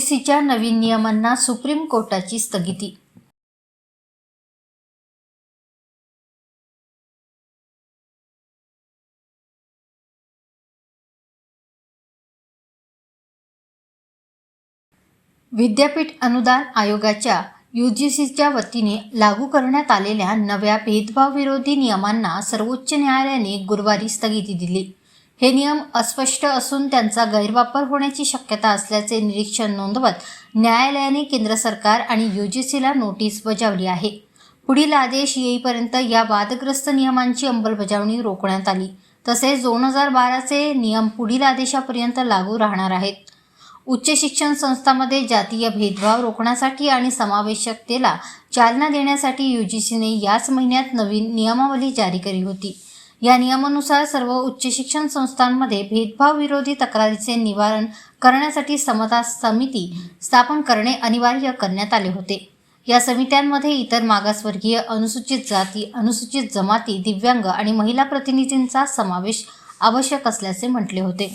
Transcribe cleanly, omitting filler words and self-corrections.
यूजीसीच्या नवीन नियमांना सुप्रीम कोर्टाची स्थगिती। विद्यापीठ अनुदान आयोगाच्या यूजीसीच्या वतीने लागू करण्यात आलेल्या नव्या भेदभावविरोधी नियमांना सर्वोच्च न्यायालयाने गुरुवारी स्थगिती दिली। हे नियम अस्पष्ट असून त्यांचा गैरवापर होण्याची शक्यता असल्याचे निरीक्षण नोंदवत न्यायालयाने केंद्र सरकार आणि यूजीसीला नोटीस बजावली आहे। पुढील आदेश येईपर्यंत या वादग्रस्त नियमांची अंमलबजावणी रोखण्यात आली। तसेच 2012 चे नियम पुढील आदेशापर्यंत लागू राहणार आहेत। उच्च शिक्षण संस्थांमध्ये जातीय भेदभाव रोखण्यासाठी आणि समावेशकतेला चालना देण्यासाठी यूजीसीने याच महिन्यात नवीन नियमावली जारी केली होती। या नियमानुसार सर्व उच्च शिक्षण संस्थांमध्ये भेदभाव विरोधी तक्रारीचे निवारण करण्यासाठी समता समिती स्थापन करणे अनिवार्य करण्यात आले होते। या समित्यांमध्ये इतर मागासवर्गीय, अनुसूचित जाती, अनुसूचित जमाती, दिव्यांग आणि महिला प्रतिनिधींचा समावेश आवश्यक असल्याचे म्हटले होते।